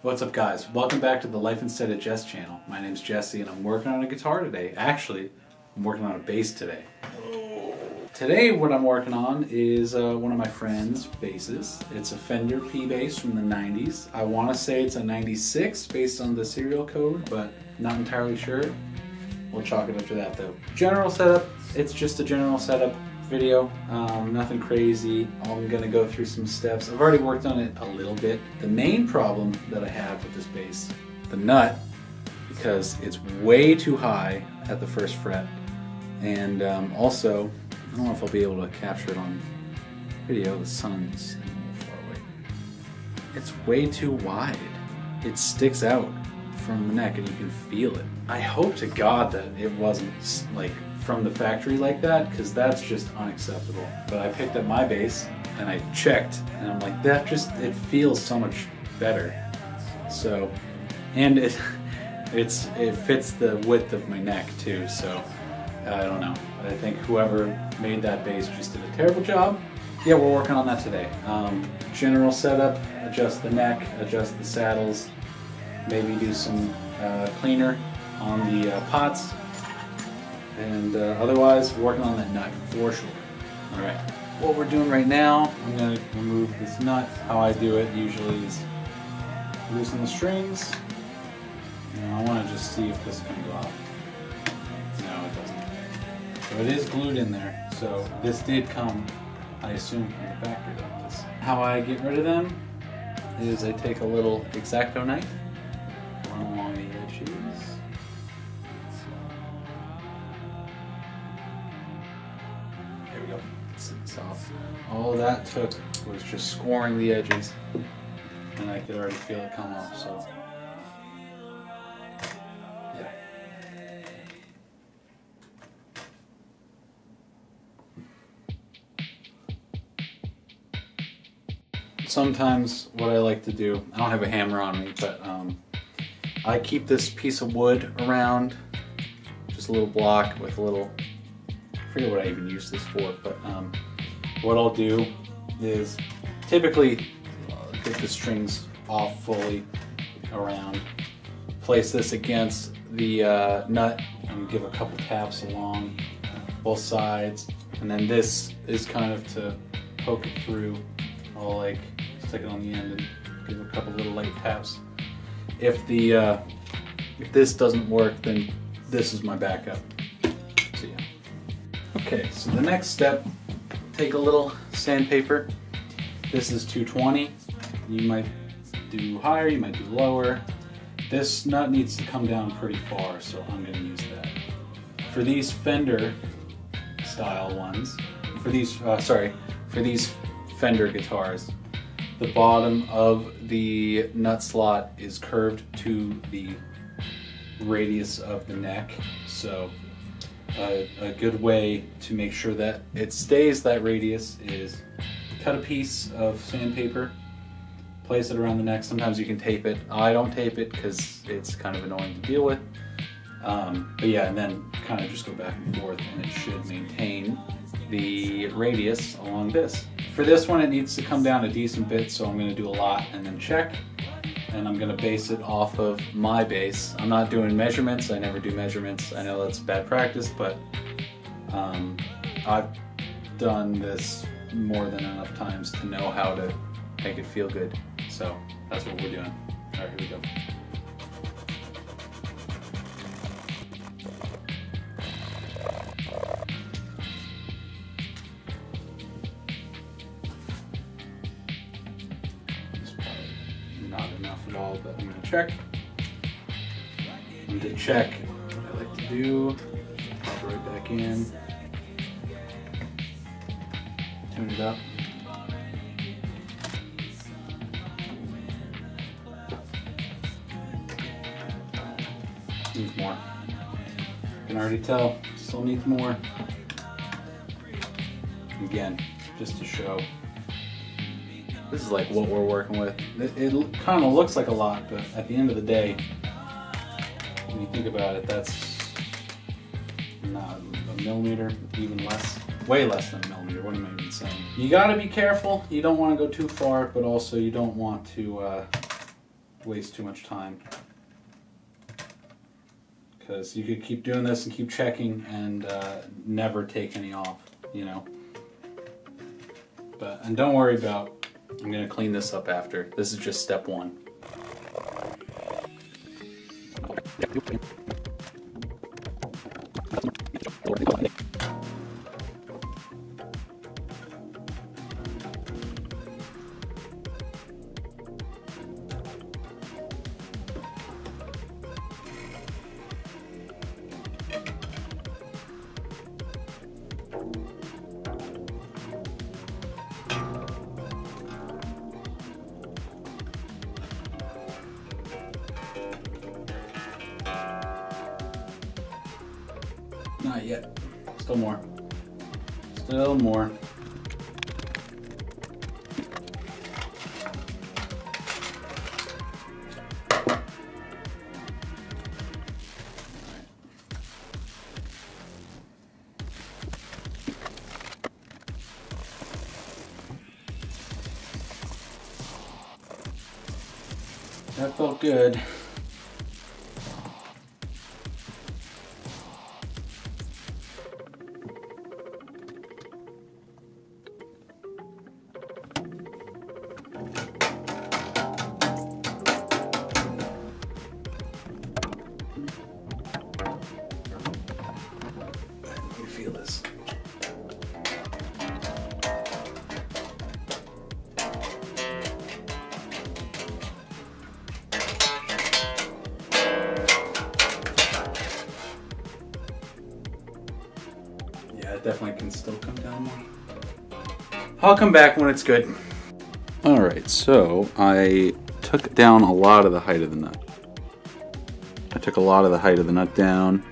What's up, guys? Welcome back to the Life Instead of Jess channel. My name's Jesse and I'm working on a guitar today. Actually, I'm working on a bass today. Today what I'm working on is one of my friend's basses. It's a Fender PBass from the 90s. I want to say it's a 96 based on the serial code, but not entirely sure. We'll chalk it up to that though. General setup, it's just a general setup video, nothing crazy. I'm gonna go through some steps. I've already worked on it a little bit. The main problem that I have with this bass, the nut, because it's way too high at the first fret, and also, I don't know if I'll be able to capture it on video, the sun's a little far away. It's way too wide. It sticks out from the neck and you can feel it. I hope to God that it wasn't like from the factory like that, because that's just unacceptable. But I picked up my bass and I checked and I'm like, it feels so much better. So, and it fits the width of my neck too, so I don't know. I think whoever made that bass just did a terrible job. Yeah, we're working on that today. General setup, adjust the neck, adjust the saddles, maybe do some cleaner on the pots. And otherwise, working on that nut for sure. Alright, what we're doing right now, I'm going to remove this nut. How I do it usually is loosen the strings. And I want to just see if this comes off. No, it doesn't. So it is glued in there. So this did come, I assume, from the factory like this. How I get rid of them is I take a little X-Acto knife, run along the edges. It's off. All that took was just scoring the edges, and I could already feel it come off, so yeah. Sometimes what I like to do, I don't have a hammer on me, but I keep this piece of wood around, just a little block with a little, I forget what I even use this for, but what I'll do is typically get the strings off fully around, place this against the nut and give a couple taps along both sides, and then this is kind of to poke it through. I'll like stick it on the end and give a couple little light taps. If this doesn't work, then this is my backup. So yeah. Okay, so the next step, take a little sandpaper. This is 220. You might do higher, you might do lower. This nut needs to come down pretty far, so I'm going to use that. For these Fender style ones, for these Fender guitars, the bottom of the nut slot is curved to the radius of the neck, so a good way to make sure that it stays that radius is cut a piece of sandpaper, place it around the neck. Sometimes you can tape it. I don't tape it because it's kind of annoying to deal with. But yeah, and then kind of just go back and forth, and it should maintain the radius along this. For this one, it needs to come down a decent bit, so I'm going to do a lot and then check. And I'm going to base it off of my bass. I'm not doing measurements. I never do measurements. I know that's bad practice, but I've done this more than enough times to know how to make it feel good. So that's what we're doing. All right, here we go. Not enough at all, but I'm going to check. And to check, what I like to do, pop it right back in, tune it up. Needs more. You can already tell, still needs more. Again, just to show. This is like what we're working with. It kind of looks like a lot, but at the end of the day, when you think about it, that's not a millimeter, even less. Way less than a millimeter, what am I even saying? You gotta be careful. You don't want to go too far, but also you don't want to waste too much time. Because you could keep doing this and keep checking and never take any off, you know. And don't worry about, I'm going to clean this up after. This is just step one. Not yet. Still more. Still more. That felt good. Let me feel this. Yeah, it definitely can still come down more. I'll come back when it's good. Alright, so I took down a lot of the height of the nut. I took a lot of the height of the nut down.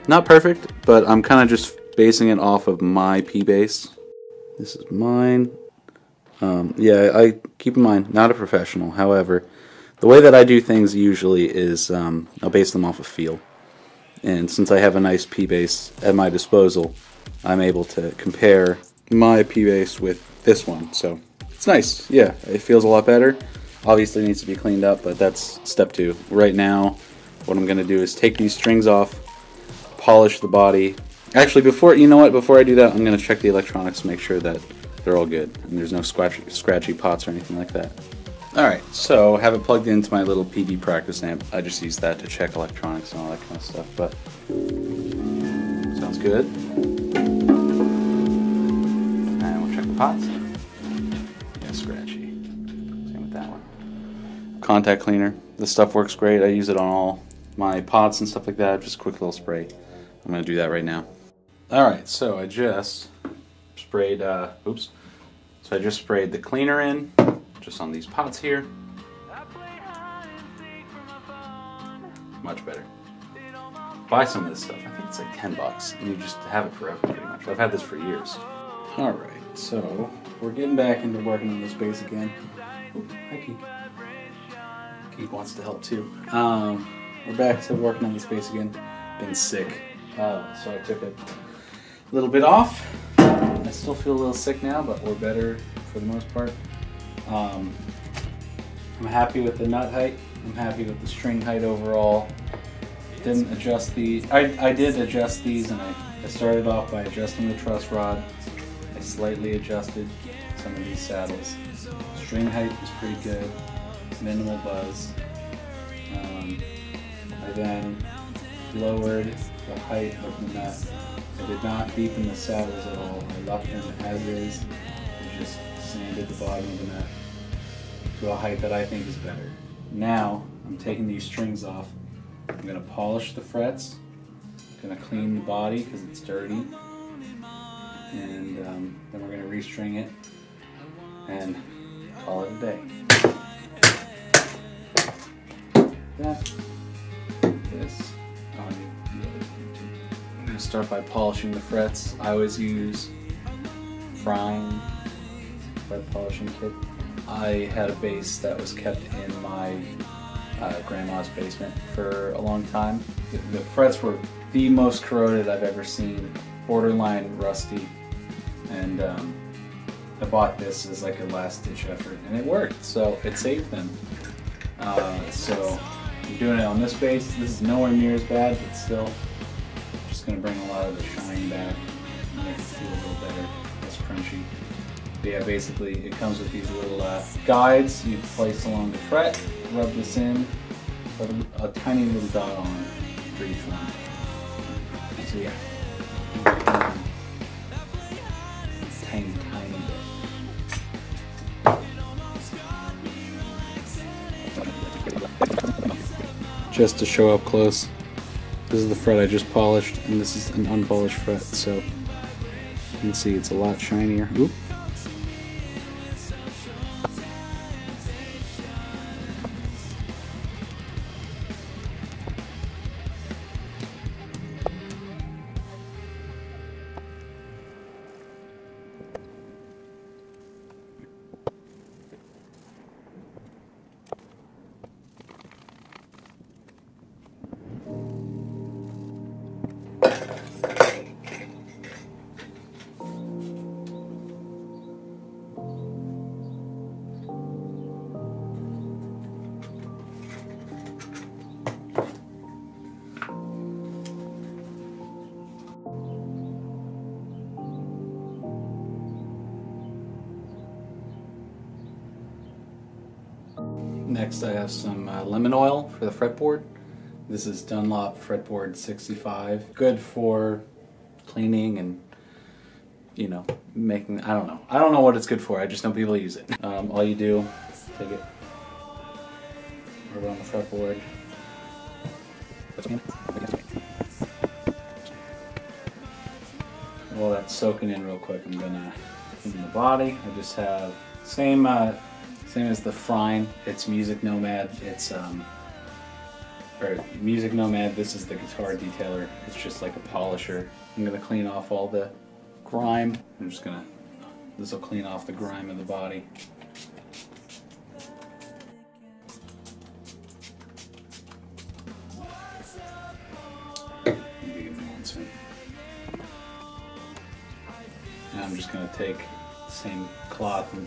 Not perfect, but I'm kind of just basing it off of my PBass. This is mine. Yeah, I keep in mind, not a professional. However, the way that I do things usually is I'll base them off of feel. And since I have a nice PBass at my disposal, I'm able to compare my PBass with this one. So it's nice. Yeah, it feels a lot better. Obviously needs to be cleaned up, but that's step two. Right now, what I'm going to do is take these strings off, polish the body. Actually, before I do that, I'm going to check the electronics to make sure that they're all good and there's no scratchy pots or anything like that. Alright, so I have it plugged into my little PB practice amp. I just use that to check electronics and all that kind of stuff, but sounds good. And we'll check the pots. Yeah, scratchy. Same with that one. Contact cleaner. This stuff works great. I use it on all my pots and stuff like that. Just a quick little spray. I'm going to do that right now. Alright, so I just sprayed, So I just sprayed the cleaner in, just on these pots here. Much better. Buy some of this stuff. I think it's like $10 and you just have it forever pretty much. I've had this for years. Alright, so we're getting back into working on this bass again. Oop, hi Keek. Keek wants to help too. We're back to working on this bass again. Been sick. So I took a little bit off. I still feel a little sick now, but we're better for the most part. I'm happy with the nut height. I'm happy with the string height overall. Didn't adjust these. I did adjust these, and I started off by adjusting the truss rod. I slightly adjusted some of these saddles. String height was pretty good. Minimal buzz. I then lowered the height of the nut. I did not deepen the saddles at all. I left them as is and just sanded the bottom of the nut to a height that I think is better. Now I'm taking these strings off. I'm going to polish the frets. I'm going to clean the body because it's dirty. And then we're going to restring it and call it a day. This. I'm going to start by polishing the frets. I always use Frying fret polishing kit. I had a bass that was kept in my grandma's basement for a long time. The frets were the most corroded I've ever seen, borderline rusty, and I bought this as like a last ditch effort, and it worked, so it saved them. So I'm doing it on this bass. This is nowhere near as bad, but still just going to bring a lot of the shine back, make it feel a little better, less crunchy. But yeah, basically it comes with these little guides you place along the fret. Rub this in, put a tiny little dot on for each one. So yeah, tiny bit. Just to show up close, this is the fret I just polished, and this is an unpolished fret, so you can see it's a lot shinier. Oop. Next I have some lemon oil for the fretboard. This is Dunlop fretboard 65. Good for cleaning and, you know, making, I don't know what it's good for, I just know people use it. All you do, take it, rub it on the fretboard. While that's soaking in real quick, I'm gonna clean the body. I just have same as the Frine. It's Music Nomad. It's Music Nomad. This is the guitar detailer. It's just like a polisher. I'm gonna clean off all the grime. This will clean off the grime of the body. Now I'm just gonna take the same cloth and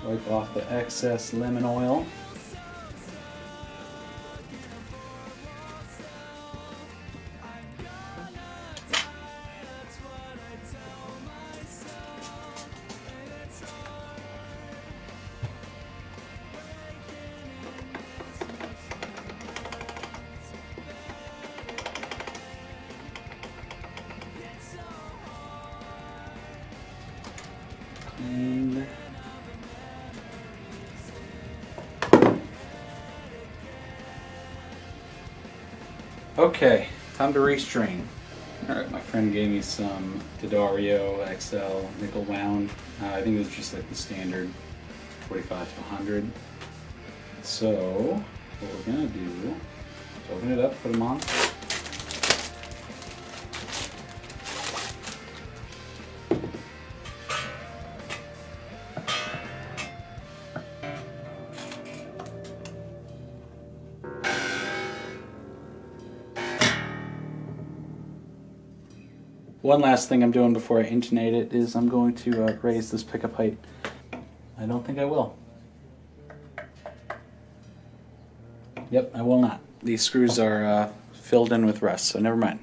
wipe off the excess lemon oil. And okay, time to restring. Alright, my friend gave me some D'Addario XL nickel wound. I think it was just like the standard 45 to 100. So, what we're gonna do is open it up, put them on. One last thing I'm doing before I intonate it is I'm going to raise this pickup height. I don't think I will. Yep, I will not. These screws are filled in with rust, so never mind.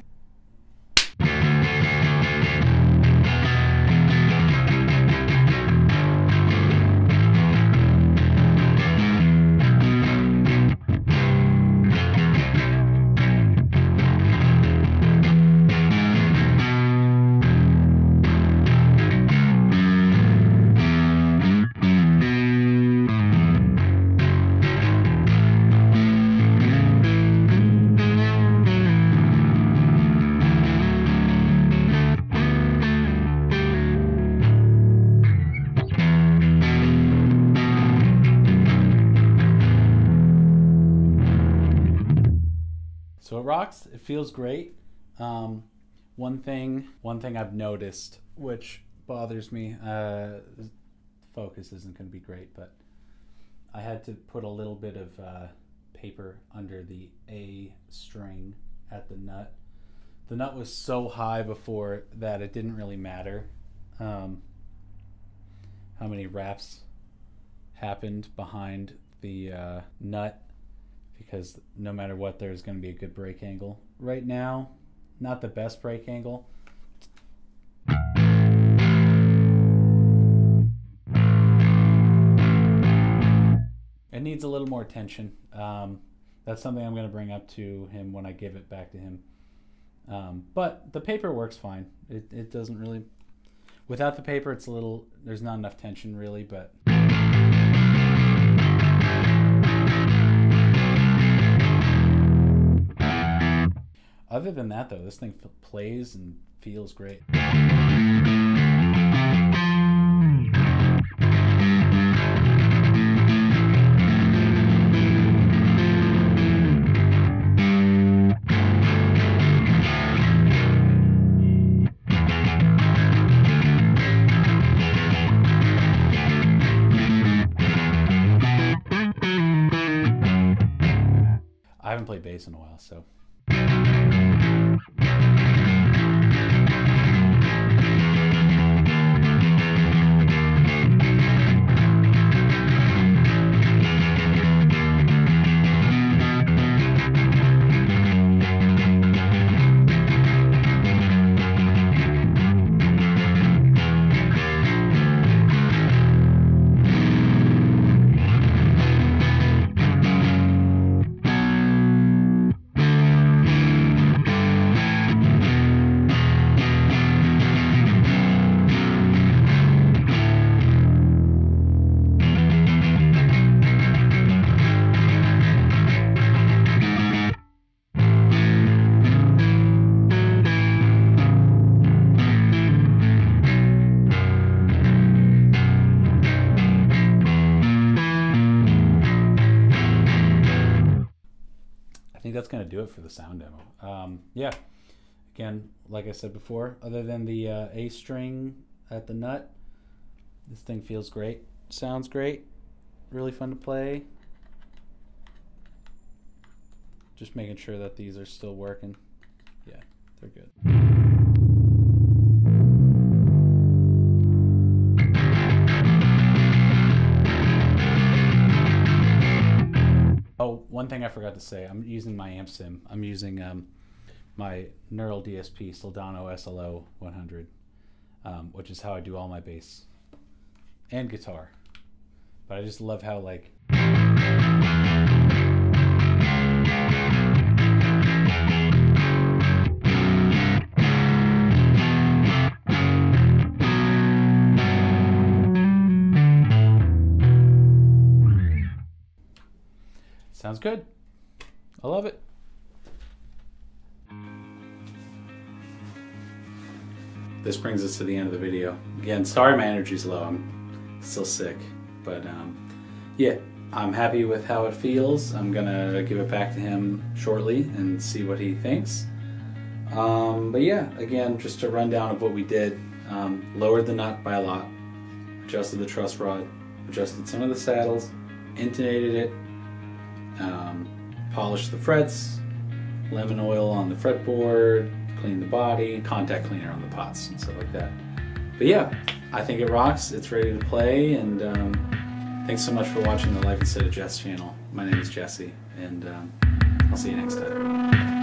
So it rocks. It feels great. One thing I've noticed, which bothers me, focus isn't going to be great, but I had to put a little bit of paper under the A string at the nut. The nut was so high before that it didn't really matter how many wraps happened behind the nut, because no matter what, there's going to be a good break angle. Right now, not the best break angle. It needs a little more attention. That's something I'm going to bring up to him when I give it back to him. But the paper works fine. It doesn't really... Without the paper, it's a little... There's not enough tension, really, but... Other than that, though, this thing plays and feels great. I haven't played bass in a while, so... I think that's going to do it for the sound demo. Yeah, again, like I said before, other than the A string at the nut, this thing feels great, sounds great, really fun to play. Just making sure that these are still working. Yeah, they're good. Oh, one thing I forgot to say, I'm using my amp sim. I'm using my Neural DSP Soldano SLO 100, which is how I do all my bass and guitar. But I just love how, like... Sounds good. I love it. This brings us to the end of the video. Again, sorry my energy's low. I'm still sick. But yeah, I'm happy with how it feels. I'm gonna give it back to him shortly and see what he thinks. But yeah, again, just a rundown of what we did. Lowered the nut by a lot. Adjusted the truss rod. Adjusted some of the saddles. Intonated it. Polish the frets, lemon oil on the fretboard, clean the body, contact cleaner on the pots and stuff like that. But yeah, I think it rocks. It's ready to play, and thanks so much for watching the Life Instead of Jess channel. My name is Jesse, and I'll see you next time.